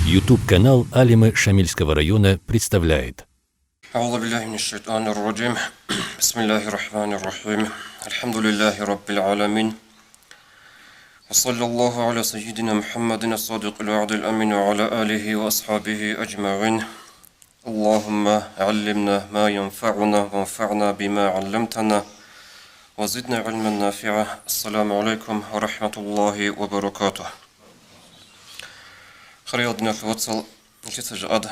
YouTube-канал Алимы Шамильского района представляет. أعوذ بالله من الشيطان الرجيم بسم الله الرحمن الرحيم الحمد لله رب العالمين وصلى الله على سيدنا محمد الصادق الوعد الأمين وعلى آله وأصحابه أجمعين اللهم علمنا ما ينفعنا وانفعنا بما علمتنا وزدنا علما نافعا السلام عليكم ورحمة الله وبركاته خريطنا الوصل نتسجد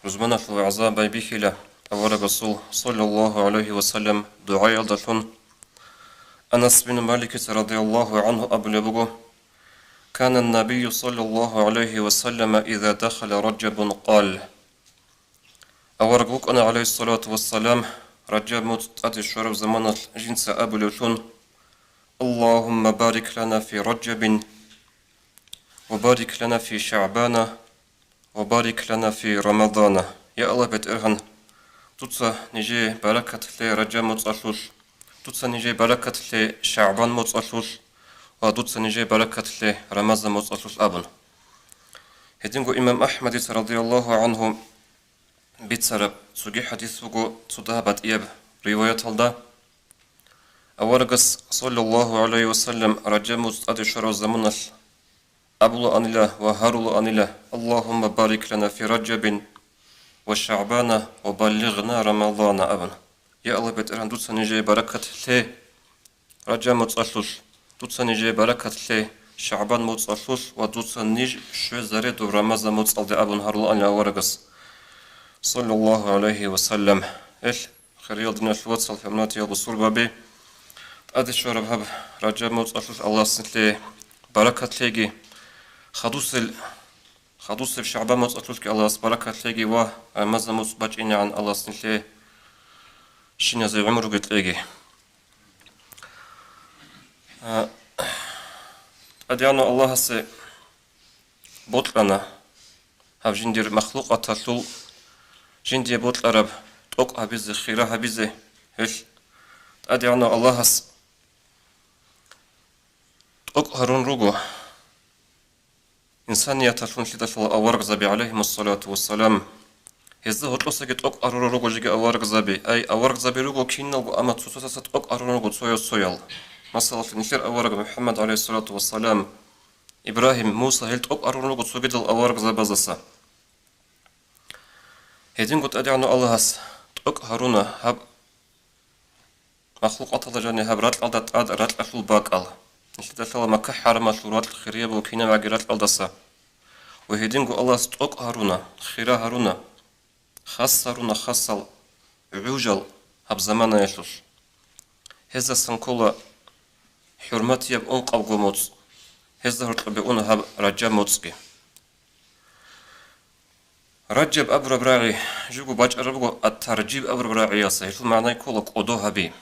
رزمنا في العذاب بيخلا أول رسول صلى الله عليه وسلم دعاء الدفن أنس بن مالك رضي الله عنه أبلغه كان النبي صلى الله عليه وسلم إذا دخل رجب قال أورجوك أنا عليه الصلاة والسلام رجب متأتي الشرب زمان جنس أبلغون اللهم بارك لنا في رجب وبارك لنا في شعبان وبارك لنا في رمضان يا الله بترهن tutsa nice bereketli Recep mutsalur, tutsa nice bereketli Şaban mutsalur, ve tutsa nice bereketli Ramazan mutsalur abun. Hedingo İmam Ahmed radıyallahu anhu bitsarab sugi hadis vugu sudahabat iyab rivayet alda. Avargas sallallahu aleyhi ve sellem Recep mutsadı şara zamanal abulu anila ve harulu anila Allahümme barik lana fi Recep'in وشعبان وبلغنا رمضان أبن يا الله بترهن دوتسني جاي بركة لي رجع متصلوش دوتسني جاي بركة لي شعبان متصلوش ودوتسني شو زريد ورمضان متصل دي أبن هرل أن ورقص صلى الله عليه وسلم إيش خريل دنا الوصل في مناطق الوصول بابي أدي شو ربها رجع متصلوش الله سنتلي بركة ليجي خدوس في شعبان متصلوش كي الله سبارك تلاقي واه مزة مصباج إني عن الله سنتلي شنيا زي عمره قلت لاقي أديانو الله سي بطلنا هاف جندير مخلوق أتطلو جندي بطل أرب توق هبيزي خيرا هبيزي هش أديانو الله س توق هرون روغو إنسان يتفون شدة الأورق زبي عليهم الصلاة والسلام هذا هو تلصق توك أرورو جيجي أورق زبي أي أورق زبي روجو كينو أما تسوسة توك أرورو سويل مثلا في نشر أورق محمد عليه الصلاة والسلام إبراهيم موسى هل توك أرورو سوجد الأورق زبازسا هذين قد أدعنا الله هس توك هارونا هب مخلوق الله جاني هب رات الأرض رات الأخل باقال نشدة الله مكة حرم الشورات الخيرية وكينا معجرات الألدسة وهيدينغو الله ستوك هارونا خيرا هارونا خاص هارونا خاصل عوجل هب زمانا يشوش هذا سنكولا حرمتي يب أنق أو قموت هذا هرطل بأونا هب رجب موتسكي رجب أبر براعي جوجو باج أربو الترجيب أبر براعي ياسا هيتو معنى يكولا قدو هبي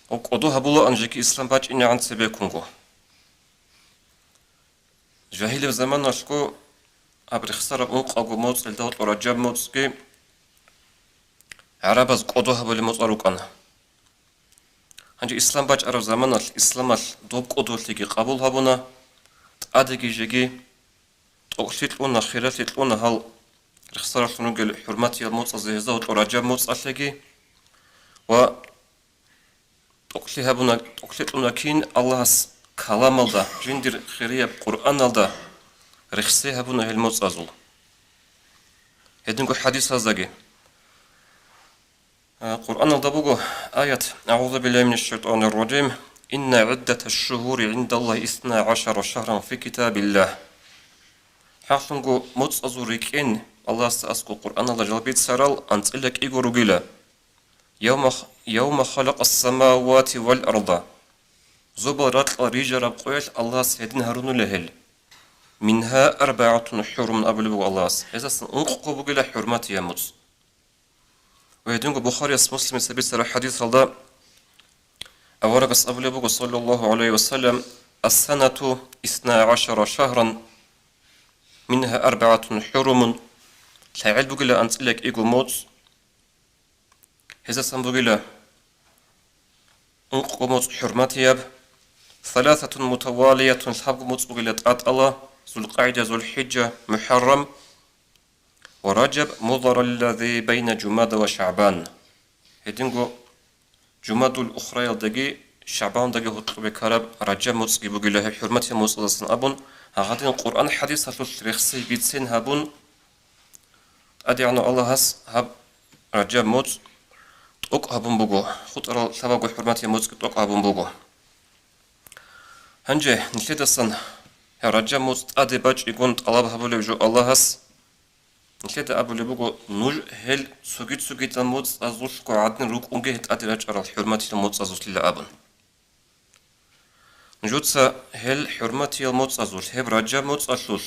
وقدو هبولا أنجيكي إسلام باج إني عن سبي كونغو جاهل في زمان نشكو أبر خسارة أنق أو موت الدوت ورجب موتسكي عربز قدو هبولي موت أروكانا هنجي إسلام باج أرو زمان الإسلام دوب قدو لكي قبول هبونا تأدكي جيكي تقلتلونا خيرتلونا هل خسارة شنوغل حرماتي الموت أزيزوت ورجب موت أتلكي و تقلتلونا كين الله كلام الله جندر خيرية قرآن الله رخصي هبونا هالموت أزول هدنكو حديث هزاقي قرآن الله بوغو آية أعوذ بالله من الشيطان الرجيم إن عدة الشهور عند الله 12 شهرا في كتاب الله حاصنغو موت أزوريك إن الله سأسكو قرآن الله جلبيت سرال أنتقلك إيغو رجيلا يوم خلق السماوات والأرض زبرات الرجال قويل الله سيدنا هارون لهل منها 4 حرم أبل الله إذا سنقو بقول حرمات يموت ويدنقو بخاري مسلم سبيل سر حديث الله أورقس أبل صلى الله عليه وسلم السنة 12 شهرا منها 4 حرم لا بقول أنت لك إيجو موت هذا سنبقول أنقو موت حرمات ياب ثلاثة متوالية الحق مطبقلة الله ذو القعدة ذو الحجة محرم ورجب مضر الذي بين جماد وشعبان هدينغو جماد الأخرى يلدقي شعبان دقي هطلق بكارب رجب مصقي بقي له حرمة مصلصن أبن هغادين القرآن حديث هتلوش رخصي بيتسين هبون أدي عنو الله هس هب رجب موت توق هبون بقو خطر ثبقو حرمة مصقي توق هبون بقو هنجي نتلدسن رجب موت أدي باج يقول طلب هبولي جو الله هس نتلد أبولي بقو نوج هل سوغيت الموت أزوش كو عدن روك أنجي هت أدي رجع الحرمة الموت أزوش لله أبن نجودسا هل حرمة الموت أزوش هب رجب موت أشوش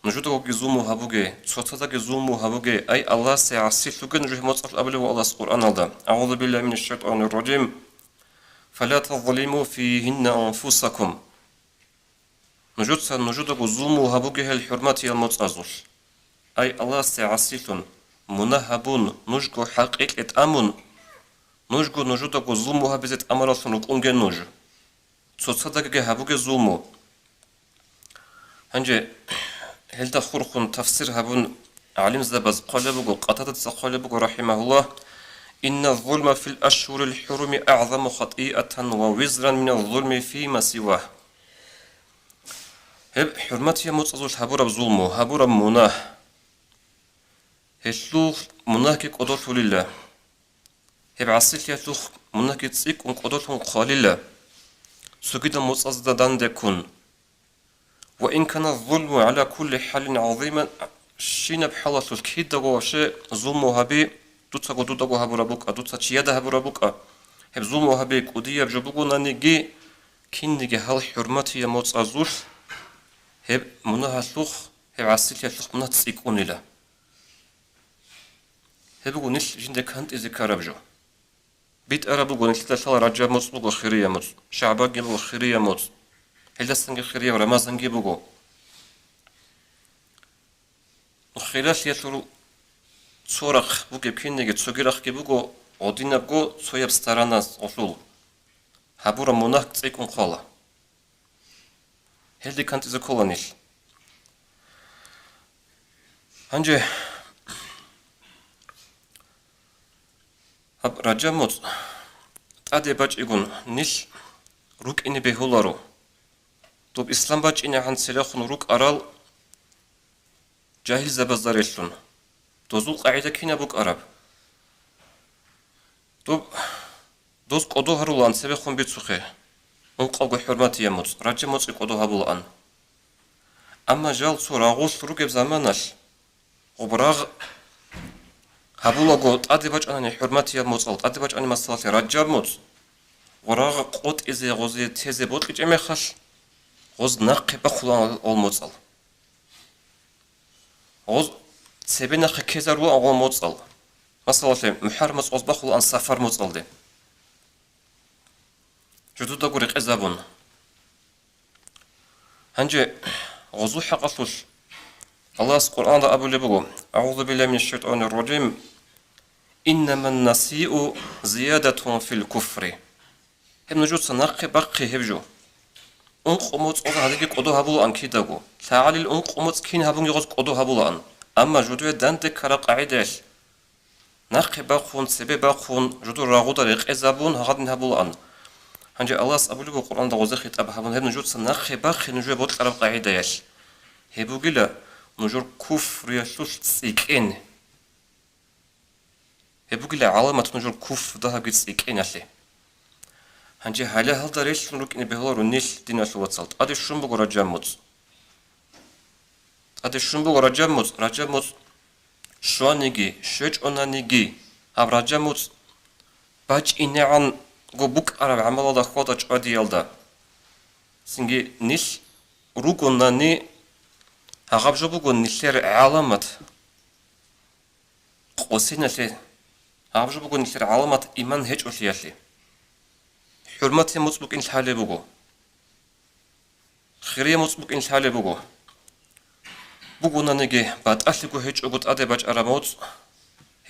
نجودو جزومو هبوجي صوتا جزومو هبوجي أي الله سيعصي سوغن نجوه موت أشوش أبولي والله القرآن هذا أعوذ بالله من الشيطان الرجيم فلا تظلموا فيهن أنفسكم نجودو جزومو هبوجي هل حرمة الموت أزوش أي الله سيعصيتون منهبون نجو حقيقة أمون نجودو ظلمو هبزت أمراسون وكونجي نوج تصدق هبوجي ظلمو هنجي هل تخرخون تفسير هبون علم زبز قلبو قطتت قلبو رحمه الله إن الظلم في الأشهر الحرم أعظم خطيئة ووزرا من الظلم فيما سواه هب حرمتي متصوش هبورا بظلمو هبورا مناه هشلوخ مناكي قدوش لله هب عصيل يشلوخ مناكي تسيك قدوش قليلا سجد متصدى داندكون وإن كان الظلم على كل حال عظيما شين بحالة الكيد وشيء ظلم هبي دوتا قدودا هبورا بوكا دوتا تشيادا هبورا بوكا هب ظلم هبي قدية بجبوكو نانيجي كين نيجي هال حرمتي متصوش هب مناها شلوخ هب عصيل يشلوخ مناه تسيكون لله هبقو نش جندك هنت إذا كاربجو بيت أربقو نش تلاشال رجب موت بقو خيرية موت شعبا جيبقو خيرية موت هلسنجي خيرية ورمازن جيبقو خيلاش يشلو صورخ بقى بكينيجي تصغيرخ جيبقو ودينا بقو صويب ستاراناس أصول هبورا مناك تسيكون خالا هلدي كانت إذا كولا نش هنجي هب رجموت أدي باج يقول نيش روك إني بهولارو طب إسلام باج إني عن سلاخن روك أرال جاهل زبزداريشون دوزول قاعدة كينا بوك أراب طب دوز قدو هرولان سبخون بيتسوخي انقلقو حرماتي يموت رجموت قدو هبولان أما جال سوراغوش روك بزمانش وبراغ هبولاغو أديباج أنا حرمتي موصل أديباج أنا مسألة رجال موت وراغ قط إزي غوزي تيزي بوت كي جمع خش غوز نقي بخلان أول موصل غوز سبينا خكيزر و أول موصل مسألة محرم غوز بخلان سفر موصل دي جدودا غوريق إزابون هنجي غوزو حقصوش الله القرآن دا أبو لبغو أعوذ بالله من الشيطان الرجيم إنما النسيء زيادة في الكفر هم نجود سنقي بقي هبجو أنق أموت أوضا هذيك قدو هبولو أن كيداغو تعالي الأنق أموت كين هبون يغوز قدو هبولو أن أما جدو داندك كرا قاعدش نقي باقون سبي باقون جدو راغو دا ريق إزابون هغادن هبولو أن هنجي الله أبو لبغو القرآن دا غوزي خيط أبا هبون هم نجود سنقي بقي نجو بوت كرا قاعدش هبو جلا نجور كفر يشوش تسيكين هبوك لا علامة نجور كفر ده قد تسيكين أشلي هنجي هلا هل داريش نروك إن بهلار ونيش دين أشلو واتسالت أدي شون بقو رجام موت شوانيجي شوش أنانيجي هب رجام موت باج إني عن go buk arab amala da khoda chadi yalda singi nish rukunani هغبجو بقول نشر علامات قوسين شيء هغبجو بقول نشر علامات إيمان هيج أشياء حرمتي مطبق إن حالي بقول خيرية مطبق إن حالي بقول نيجي بعد أشلكو هيج أقول أدي باج أراموت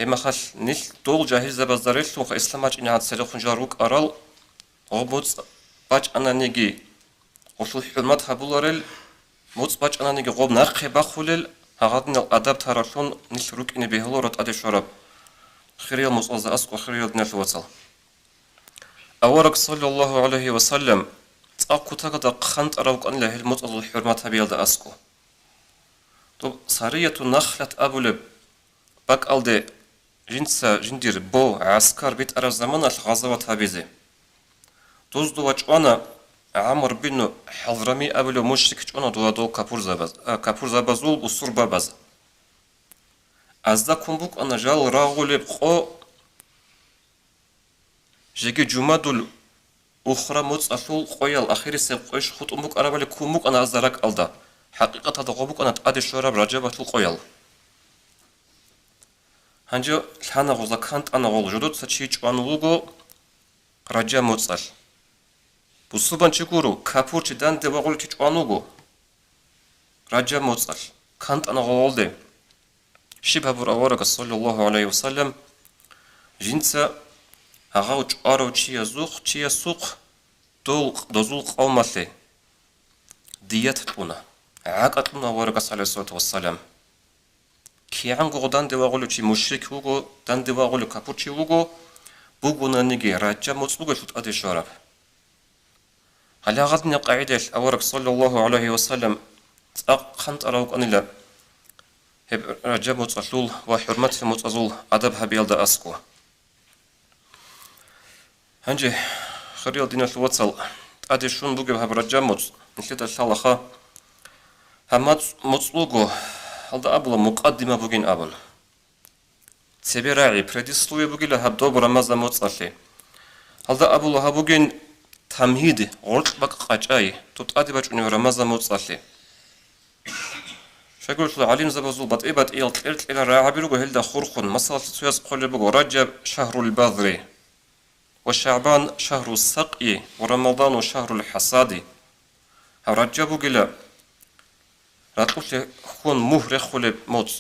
هم خش نش دول جاهز بزاريش لو إسلامات إن هاد سلخ جاروك أرال غبوت باج أنا نيجي وصل حرمت هبولارل موت بچانانی که قوم نخی بخولل هغادن الادب تراشون نیل روک اینه بهلورت آده شراب خیریل موت از اسق و خیریل دنیل وصل أورك صلى الله عليه وسلم أكو تقدر قخنت أروك أن له الموت أظل حرمتها بيلد أسكو طب سارية نخلة أبو لب بك ألدي جنسا جندير بو عسكر بيت أرى زمان الغزوات هابيزي دوزدو وجوانا عمر بنو حضرمي أبو لب مشرك جوانا دو كابور زبازول بصور باباز أزدا كنبوك أنا جال راغو لب خو جيجي جمادول أخرى موت أصول قويل أخير سب قويش خط أمك أنا بالي كومك أنا أزدرك ألدا حقيقة هذا غبوك أنا تأدي شراب رجبة القويل هنجا لحنا غوزا كانت أنا غول جدود ساتشيج وانولوغو رجا موت أل بصوبان تشكورو كابور تدان دواغول تيج وانولوغو رجا موت أل كانت أنا غول دي شبه برأورك صلى الله عليه وسلم جنسا هغاوج أرو تشيا زوخ تشيا سوق دول دزول قومتي ديت بونا عاقت بونا ورقص عليه الصلاة والسلام كي عنقو دان دواغولو تشي مشرك هوغو دان دواغولو كابوتشي هوغو بوغونا نيجي راجا مصبوغو شوت أدي شراب على غدنا قاعدة أورك صلى الله عليه وسلم خنت أراوك أنيلا هب راجا متصلول وحرمته متصول أدبها بيلد أسكو هنجي خريل دينا الوصل أدي شون بوجب هبرجا موت نشيت الشالخة همات مطلوقو هذا أبلا مقدمة بوجين أبل تبي راعي предисловие بوجيلا هب دوبر مازا موت أشي هذا أبلا هبوجين تمهيد غلط بق قاجاي تتأدي بجوني رمازا موت أشي شكل شو عليم زبزول بطيبات إلت إلى راعبيرو هلدا خورخون مسألة سويس قول بقو رجب شهر البذر وشعبان شهر السقي ورمضان شهر الحصاد رجبو قلا راتقول خون مهر خول موت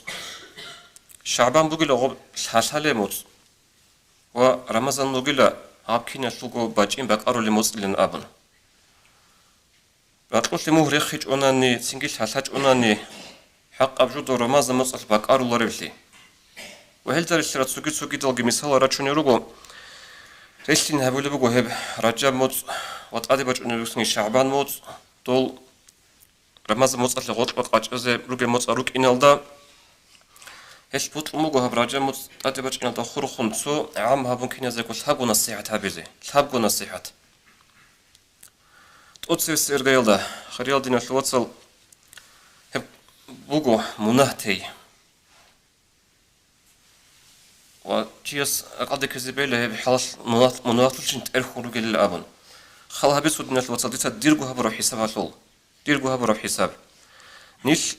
شعبان بقلا غب شاشالي موت ورمضان بقلا عابكين يسوقو باجين بقارو لمسلين أبن راتقول مهر خيج أناني سنجيش حساج أناني حق أبجود رمضان مسل بقارو لربلي وهل ترى اشترات سوقي دلقي مثال راتشوني روغو ريشتين هبولي بقو هب رجب موت واتقادي باج انو شعبان موت دول رمضان موت اللي غوط بقاج ازي روغي موت اروك انالدا هش بوت موغو هب رجب موت قادي باج انالدا خورخون سو عام هبون كينا زيكو سحبو نصيحة هبيزي سحبو نصيحة تقصي السيرغيلدا خريال دينا الوصل هب بوغو مناهتي وجيس قد كذبيله بحلاش مناطلشين تأرخوا رجال الأبن خلها بيسود الناس وتصديتها ديرجوها بروح حسابها شغل ديرجوها بروح حساب نيش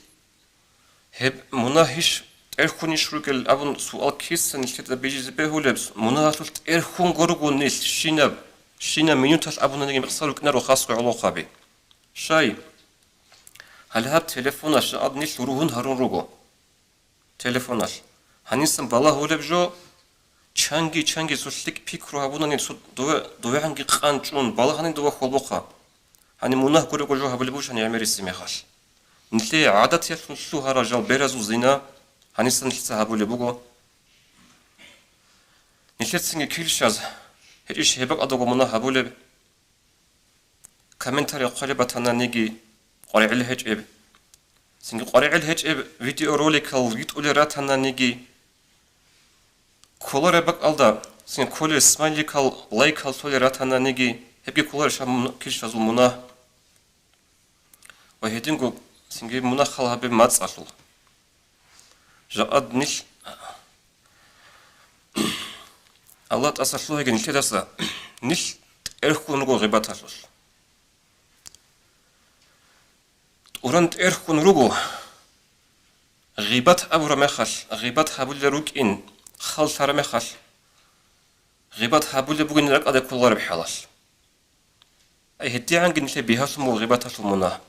هب مناهش تأرخونيش رجال الأبن سؤال كيس نيش كده بيجي زبيه لبس مناطل تأرخون جرجو نيش شينا مينوتاش أبن نيجي مقصرك نرو خاص على خابي شاي هل هاب تلفوناش عاد نيش روهن هرون رجو تلفوناش هنيسم بالله هو لبجو چانگی سوشتك فكرو هبوناني دوه هنگي قانچون بالله هنين دوه خلبوخا هني مناه كوريكو جو هبلبوش هني عمري سميخاش نتلي عادت يلسو هراجال برزو زينا هنيسن نتلسا هبولبوغو نتلسنگي كيلشاز هريش هبك أدوغو مناه هبولب كمنتاري قلبتانا نيجي قريع الهج سنجي قريع الهج فيديو روليكال فيديو راتانا نيجي كولر بق ألدا سين كولر سمايليكال لايكال سوليراتانا نيجي هبكي كولر شام كيش فازو منا وهيدينغو سينجي منا خالها بماتس أصل جاءد نيش الله تأسسلوه يجي نيش تدرسا نيش إرخو نقول غيبات أصل ورانت إرخو نروجو غيبات أبو رمخال غيبات هبول روك إن خال سرمه خال غيبات هبول بقول لك أده كل بحلال أي هدي عن جنسي بها سمو غيبات سمونا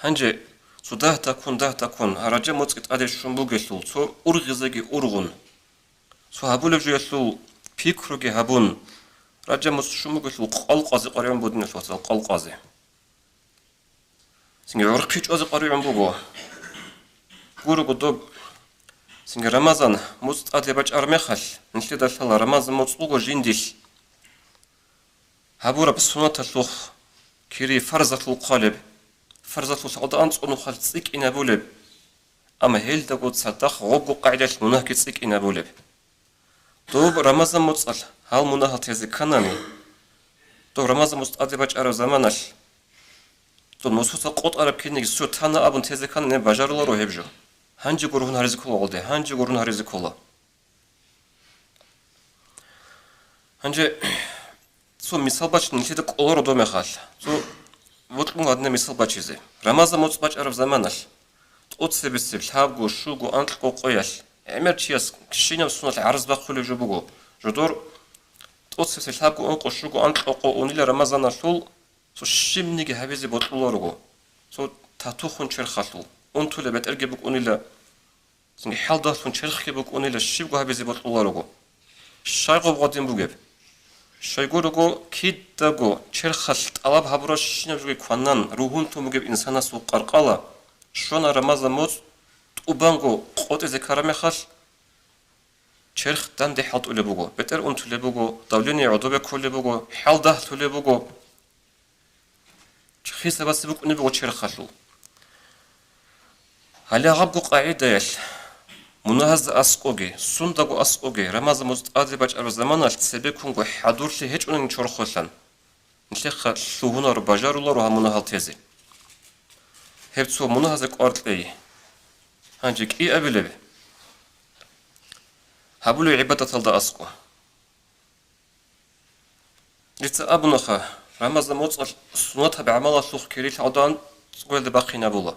هنجي سوده تكون هرجع متقط أده شنبو جسول سو أرغزجي أرغون سو هبول جو يسول فكرجي هبون رجع مت شنبو جسول قال قازي قريم بدون سوات قال قازي سنجي عرق بيج أزق قريب بوجو قولوا قدوب سنجي رمضان مست أدي باج أرمخل نشلي دلتلا رمضان مست بوجو جنديل هبورا بسنة تلوخ كيري فرزة القالب فرزة الصعدان تقولوا خلصيك إن بولب أما هيل تقول صدق غوجو قاعدة مناهك تصيك إن بولب دوب رمضان متصل هل مناه تيزي كناني دوب رمضان مست أدي باج أرو زمانش تو موسوسا قط عرب كنيك سو تانا أبون تيزي كناني باجارلا رو هبجو هنجي قرون هرزي كولا غلدي هنجي قرون هرزي كولا هنجي سو مثال باش نتيجة قولارو دومي خال سو وطلون عدنا مثال باشيزي رمضان موت باش عرف زمانش تقوت سبسب لحابقو شوقو أنتلقو قوياش عمر تشياس كشينا بسنة العرز باقولي جبوغو جدور تقوت سبسب لحابقو أنقو شوقو أنتلقو ونيلا رمضان شول سو شمنيجي هبيزي بطلولارو سو تاتوخون چرخالو أنتو لبت أرجي بك ونيلا سنجي حال داخلون چرخي بك ونيلا شيبقو هبيزي بطلولارو شايقو بغادين بوغيب شايقورغو كيدداغو چرخال طلب هبرا شينابجوغي كوانان روحون توموغيب إنسانا سو قرقالا شونا رمضان موت تقوبانغو قوتي زكارامي خال چرخ دان دي حالت أولي بوغو بتر أنتو لبوغو دوليني عدوبة كولي بوغو حال داخلو لبوغو خيسة بس بوك نبغو چرخالو هلا غابغو قاعدة يال مناهز أسقوغي سندغو أسقوغي رمضان موت آدي باج أرو زمانا تسبيكونغو حدور لي هيج أنن چرخوشان نتلخ شوهونا رو باجارو رو همونا هال تيزي هبتو مناهزك أرتلي هنجيك إي أبلي هبولو عبادة تلدا أسقو لتا أبنخا رمضان موت سنتها بعمل سوق كيري تعدان تقول باقي نبولا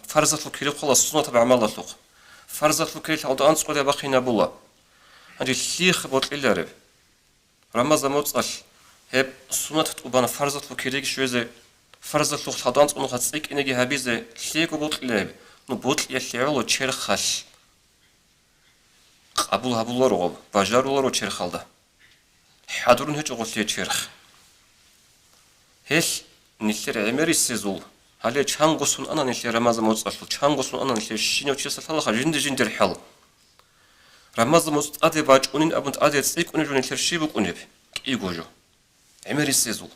فرزة الكيري خلاص سنتها بعمل سوق فرزة الكيري تعدان تقول باقي نبولا عندي الشيخ بوت إلا رب رمضان موت هب سنة تقول فرزة الكيري شوية فرزة الكيري تعدان تقول خاصك إنجي هبيزة الشيخ بوت إلا رب نبوت يشعلو تشرخش قبول هبولا رو باجارو رو تشرخالده حضرون هيج غوتي تشرخ هش نشر عمري سيزول هلا چانغوسون أنا نشر رمضان موت أصل چانغوسون أنا نشر شينو تشيس الله خجند جندر حل رمضان موت أدي باج أنين أبنت أدي تسيك أنين جون نشر شيبك أنيب كي يجوجو عمري سيزول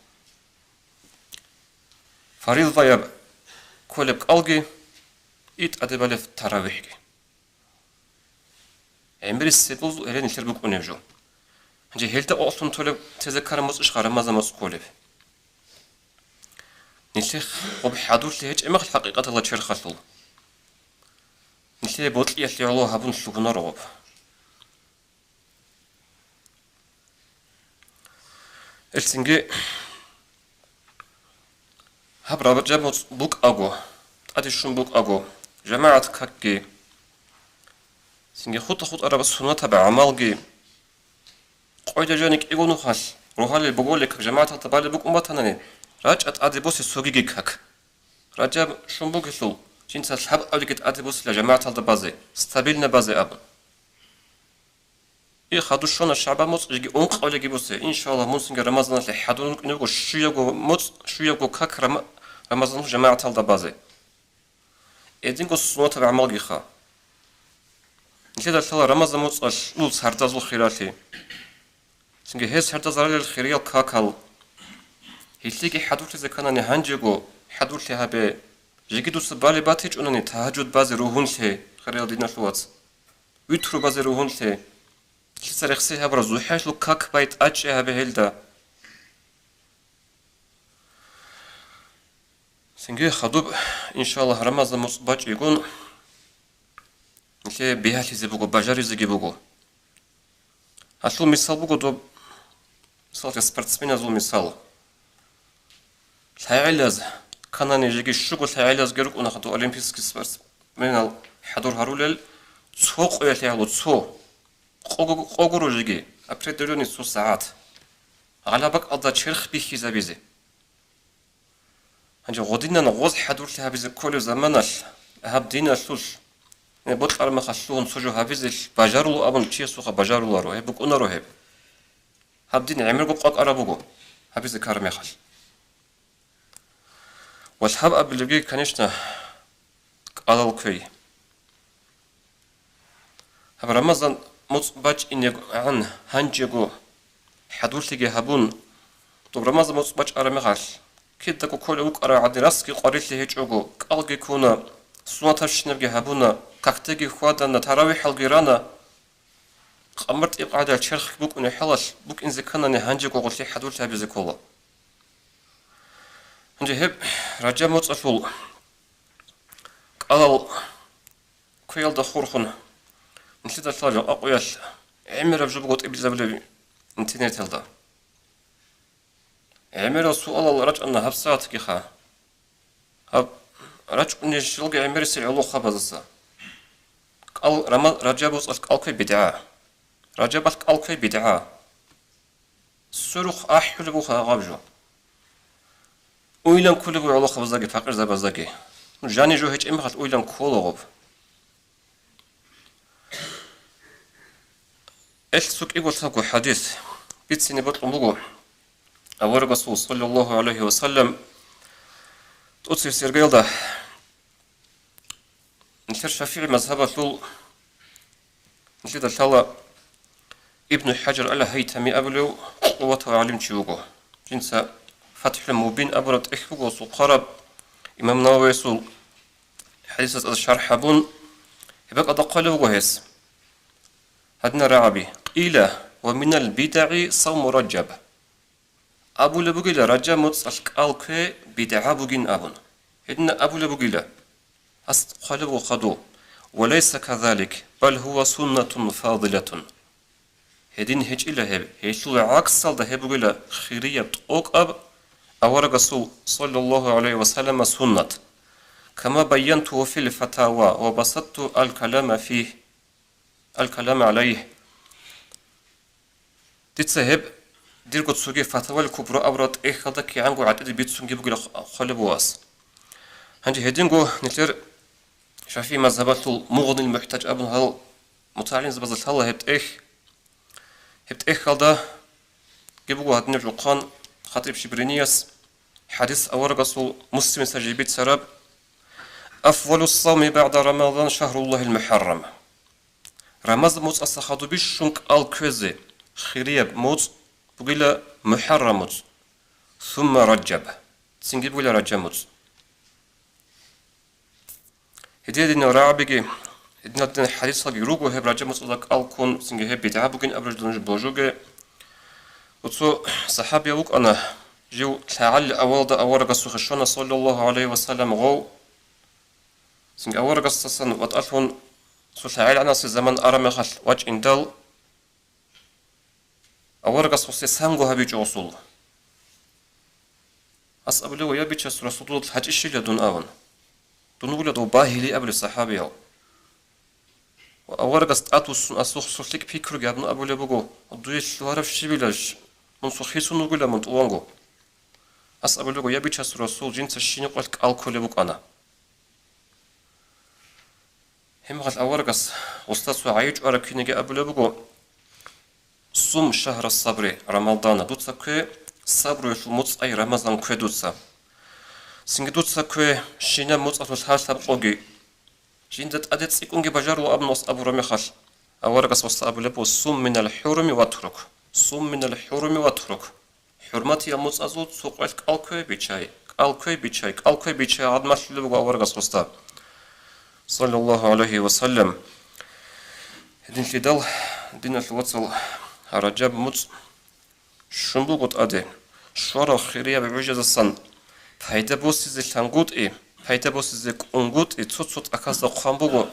فريض فياب كولب ألقي إيت أدي بالف تراويحك عمري سيزول هلا نشر بك أنيب جو هنجي هلتا أصلا تولب تذكر موت إشخار رمضان موت كولب نشيخ وبحضور لهج إما الحقيقة الله تشرخ الله نشيخ بوتلي اللي الله هبون سلوكنا رغب السنجي هب رابط جاب بوك أغو أدي شون بوك أغو جماعة كاكي سنجي خط أرابط سنة تبع عمالجي قويدا جانك إيغو نخاش روحالي بقولك جماعة تبالي بوك أمباتاناني راجعت أديبوس سوغيجي كاك راجع شنبوك سو جنس الحب أوليكت أديبوس لجماعة البازي ستابيلنا بازي أبن إيه خدو شون الشعب موت يجي أنق أوليكي بوسي إن شاء الله مونسنج رمضان اللي حدون نقول شوية موت شوية كاك رمضان جماعة البازي إدين قص صوت العمل جيخا نشيد الثلا رمضان موت أشلول سردازو خيراتي سنجي هيس سردازاري الخيرية كاكال هيتليكي حدوث زكاناني هنجيغو حدوث هابي جيكيدوس بالي باتيج أنني تهجد بازي روحون ثي خريال دينا شوات ويترو بازي روحون ثي كيسر اخسي هابرا زوحاش لو كاك بايت أجي هابي هيلدا سنجي خدوب إن شاء الله رمضان مصباج يقول نتلي بيهالي زيبوغو باجاري زيبوغو هشلو مثال بوغو دوب مثال كسبرتسمين هزلو مثال العلاز كان يجي الشغل العلاز جرك وناخدو أولمبيسك سبارت من الحضور هرولل سوق يلعبوا سوق قوقرو يجي أبردلوني سو ساعات على بق أضا شرخ بيخي زبيزي هنجي غدينا نغوز حضور لهابيز كل زمانش هاب دينا سوش بطل أرما خشلون سوجو هابيز باجارلو أبن تشي سوخا باجارلو رو هيب بك أنارو هيب هاب دين عمرو قاق أرابوغو هابيز كارمي خش والحب أبلغي كنشنا قال الكوي هب رمضان مصباج إني عن هنجيجو حدولتي هبون طب رمضان مصباج أرمغال كده كل وقرا عاد راسكي قريت لي هيجوجو قالجي كونا سوات شنبجي هبونا كاكتجي خوادنا تراويح الجيرانا قمرت إقعاد الشرخ بوك إنه حلش بوك إن ذكرنا هنجيجو قلت لي حدولتها بذكولا هنجي هب رجع مصفول قال كويل دخورخنا نسيت الثلاجة أقوياش عمر بجبقوت إبل زبلبي انترنت هلدا عمر سؤال الله رج أن هبسات كيخا هب رج أن شلقي عمر سيعلو خبزسا قال رجابوس الكي بدعاء رجابت الكي بدعاء سرخ أحلبوها غابجو ويلان كله علو خبزاقي فقر زبزاقي جاني جو هيج إمخات ويلان كله غب إيش سوق يقول ثقو حديث بيتسيني بطلبوه أول رسول صلى الله عليه وسلم تؤثر سيرجيل ده نشر شافعي مذهب طول نشيد الله ابن حجر على هيتمي أبلو قوة وعلم تشوقه جنس فتح المبين أبرد إخوه وقرب إمام نووي سول حديث الشرح بون يبقى دقله وهس هدنا رعبي إلى ومن البدع صوم رجب أبو لبوغيلا رجب متصلق ألقى بدع بوغين أبون هدنا أبو لبوغيلا أستقلب خدو وليس كذلك بل هو سنة فاضلة هدين هج إلى هب هيشل عكس ده هبوغيلا خيرية بتوك أب أور رسول صلى الله عليه وسلم سنة كما بينته في الفتاوى وبسطت الكلام عليه تتسهب دير قد سوغي فتاوى الكبرى أبرد إخدا كي عنقو عدد بيت سنجي بوغيلا خلبواس هنجي هدينغو نتلر شافي مذهبات المغني المحتاج أبن هل متعلين زبزت الله هبت إخ هذا جيبوا هدنا القرآن خاطب شبرينياس حديث أول رسول مسلم سجيبيت سراب أفضل الصوم بعد رمضان شهر الله المحرم رمضان موت أسخادو بشنك الكوزي خريب موت بقيلا محرم موت ثم رجب تسنجيب ولا رجب موت هدي دينا رابجي هدنا دينا حديث هاجي روجو هب رجب موت لك الكون سنجي هب بتاع بقين أبرج دونج بوجوجي وتو صحابي وك أنا جو تعال أول رسول خشونا صلى الله عليه وسلم غو سنج أول رسول وتألفون سلعيل عنا في زمن أرمي خل وجه إندل أول رسول سامجو هبي جوصل أصحاب له يبي تشس رسول الحج الشيء دون أون دون ولا دو باهلي قبل الصحابي وأول رسول أتوس أسوق سلك فكر جابنا أبو لبوجو ضيش وعرف شيء بلاش من صحيح نقول من توانجو أصحاب له يبي تشس رسول جنس الشيء قلت الكل بوك أنا هم قال أول رسول أستاذ وعيج أركيني أبو لبوجو صوم شهر الصبر رمضان دوتسا كي صبر في الموت أي رمضان كي دوتسا سنج دوتسا كي شينا موت أطول حال سبقوجي جندت أدت سيكونجي بجارو أبنوس أبو رميخال أول رسول أبو لبو صوم من الحرم واترك صوم من الحرم واترك حرمتي موت أزود سوق الكوي بيتشاي الكوي بيتشاي عاد ما لبو أول رسول صلى الله عليه وسلم هدين فيدل دين الوصل رجب موت شنبو قد أدي شورا خيرية بعجز الصن فايدة بوسيزي لانقود فايدة بوسيزي قنقود تصوت أكاسا قنبوغو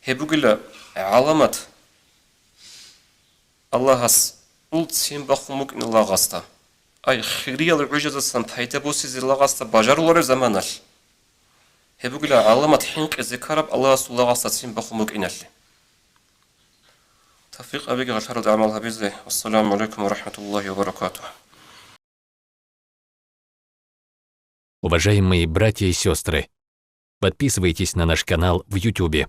هبوغلا علامات الله هس قلت سين بخموك إن الله غاستا أي خيرية بعجز الصن فايدة بوسيزي الله غاستا بجارو زمانال هبوغلا علامات حينك ذكرب الله سو الله غاستا سين بخموك إنالي توفيق أبيك غفر أعمالها بزي والسلام عليكم ورحمة الله وبركاته. Уважаемые братья и сестры, подписывайтесь на наш канал в YouTube.